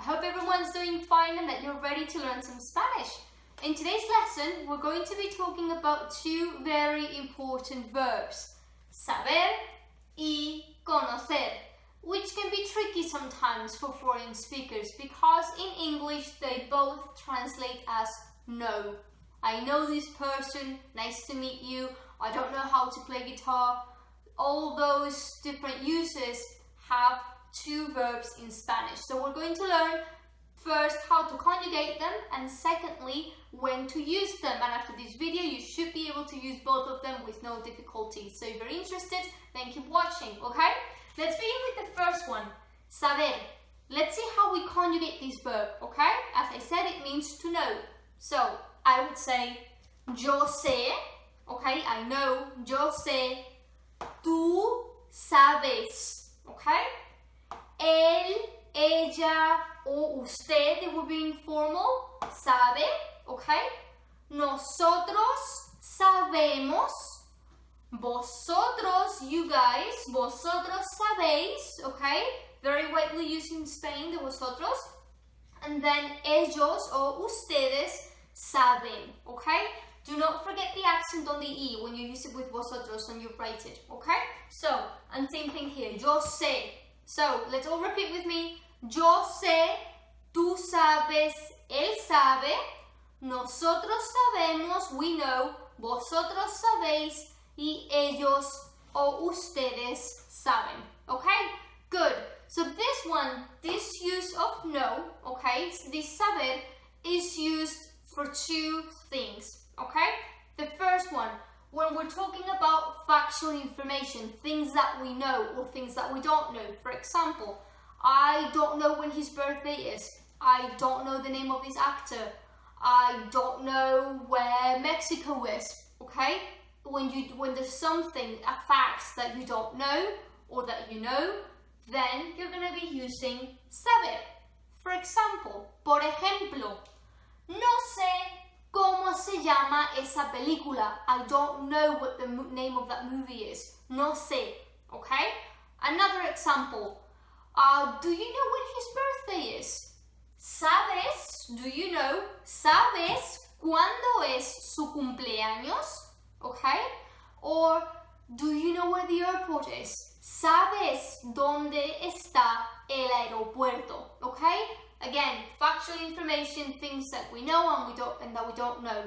hope everyone's doing fine and that you're ready to learn some Spanish. In today's lesson, we're going to be talking about two very important verbs, saber y conocer, which can be tricky sometimes for foreign speakers because in English they both translate as know. I know this person, nice to meet you, I don't know how to play guitar. All those different uses have two verbs in Spanish. So we're going to learn first how to conjugate them and secondly when to use them. And after this video you should be able to use both of them with no difficulty. So if you're interested, then keep watching, okay? Let's begin with the first one, saber. Let's see how we conjugate this verb, okay? As I said, it means to know. So I would say yo sé, okay? I know, yo sé, tú sabes, okay? Él, ella o usted, it would be informal, sabe, okay? Nosotros sabemos, vosotros, you guys, vosotros sabéis, okay? Very widely used in Spain, the vosotros. And then ellos o ustedes saben, okay? Do not forget the accent on the E when you use it with vosotros and you write it, okay? So, and same thing here, yo sé. So, let's all repeat with me. Yo sé, tú sabes, él sabe, nosotros sabemos, we know, vosotros sabéis, y ellos o ustedes saben. Okay? Good. So this one, this use of know, okay, this saber is used for two things, okay? The first one, when we're talking about factual information, things that we know or things that we don't know. For example, I don't know when his birthday is. I don't know the name of this actor. I don't know where Mexico is, okay? When there's something, a fact that you don't know or that you know, then you're going to be using saber. For example, por ejemplo, no sé ¿cómo se llama esa película? I don't know what the name of that movie is. No sé, okay? Another example. Do you know when his birthday is? ¿Sabes? Do you know? ¿Sabes cuándo es su cumpleaños? Okay? Or do you know where the airport is? ¿Sabes dónde está el aeropuerto? Okay? Again, factual information, things that we know and that we don't know.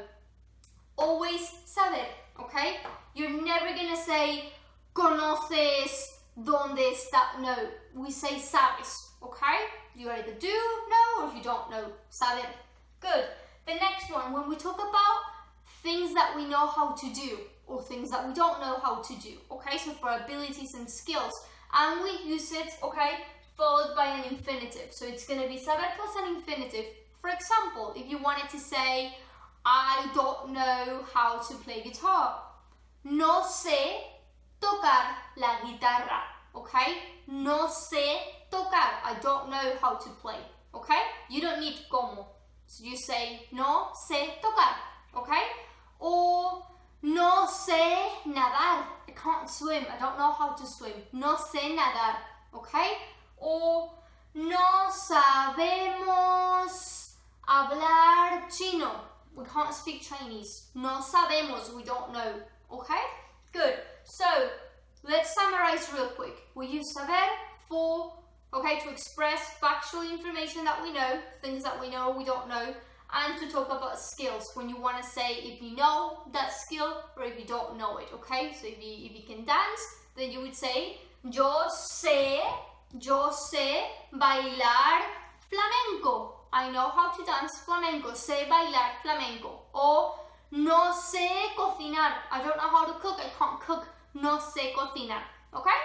Always saber, okay? You're never gonna say conoces dónde está. No, we say sabes, okay? You either do know or you don't know. Saber. Good. The next one, when we talk about things that we know how to do or things that we don't know how to do, okay? So for abilities and skills, and we use it, okay, followed by an infinitive. So it's going to be saber plus an infinitive. For example, if you wanted to say, I don't know how to play guitar. No sé tocar la guitarra. Okay? No sé tocar. I don't know how to play. Okay? You don't need como. So you say, no sé tocar. Okay? Or, no sé nadar. I can't swim. I don't know how to swim. No sé nadar. Okay? O no sabemos hablar chino. We can't speak Chinese. No sabemos, we don't know. Okay? Good. So, let's summarize real quick. We use saber for, okay, to express factual information that we know, things that we know or we don't know, and to talk about skills when you want to say if you know that skill or if you don't know it, okay? So if you can dance, then you would say, yo sé bailar flamenco. I know how to dance flamenco. Sé bailar flamenco. O no sé cocinar. I don't know how to cook. I can't cook. No sé cocinar. Okay?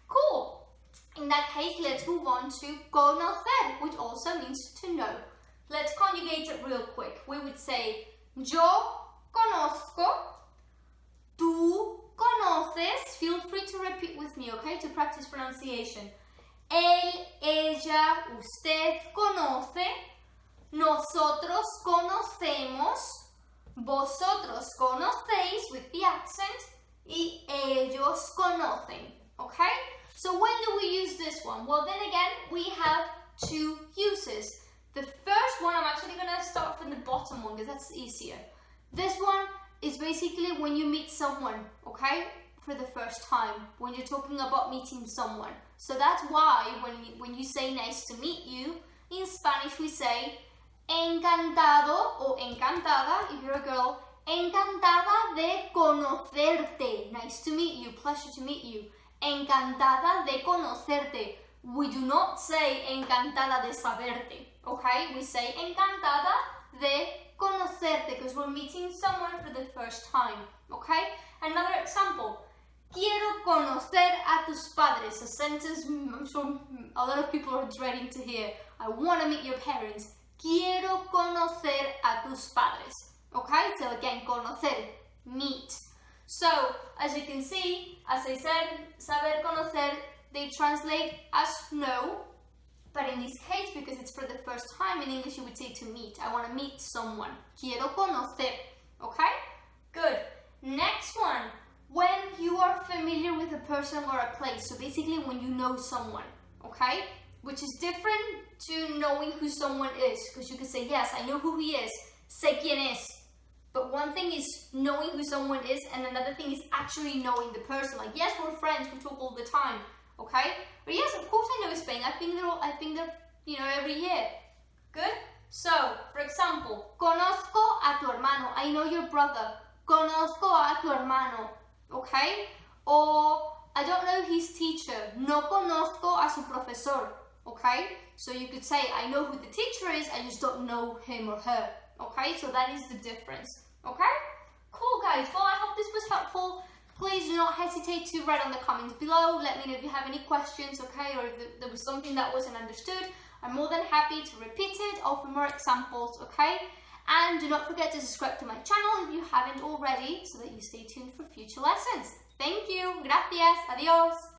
Cool. In that case, let's move on to conocer, which also means to know. Let's conjugate it real quick. We would say yo conozco, tú conoces. Feel free to repeat with me, okay? To practice pronunciation. Él, ella, usted conoce, nosotros conocemos, vosotros conocéis with the accent, y ellos conocen, okay? So when do we use this one? Well, then again, we have two uses. gonna start from the bottom one because that's easier. This one is basically when you meet someone, okay? For the first time, when you're talking about meeting someone. So that's why when you say nice to meet you, in Spanish we say encantado o encantada, if you're a girl, encantada de conocerte. Nice to meet you, pleasure to meet you. Encantada de conocerte. We do not say encantada de saberte, okay? We say encantada de conocerte because we're meeting someone for the first time, okay? Another example. Quiero conocer a tus padres. A sentence I'm sure a lot of people are dreading to hear. I want to meet your parents. Quiero conocer a tus padres. Okay, so again, conocer, meet. So, as you can see, as I said, saber, conocer, they translate as know. But in this case, because it's for the first time, in English you would say to meet. I want to meet someone. Quiero conocer. Okay? Good. Next one. When you are familiar with a person or a place, so basically when you know someone, okay? Which is different to knowing who someone is, because you can say, yes, I know who he is, sé quién es. But one thing is knowing who someone is, and another thing is actually knowing the person. Like, yes, we're friends, we talk all the time, okay? But yes, of course I know Spain. I've been there, every year. Good? So, for example, conozco a tu hermano. I know your brother. Conozco a tu hermano. Okay? Or I don't know his teacher. No conozco a su profesor. Okay? So you could say, I know who the teacher is, I just don't know him or her. Okay? So that is the difference. Okay? Cool, guys. Well, I hope this was helpful. Please do not hesitate to write on the comments below. Let me know if you have any questions, okay? Or if there was something that wasn't understood. I'm more than happy to repeat it or for more examples, okay? And do not forget to subscribe to my channel if you haven't already so that you stay tuned for future lessons. Thank you. Gracias. Adiós.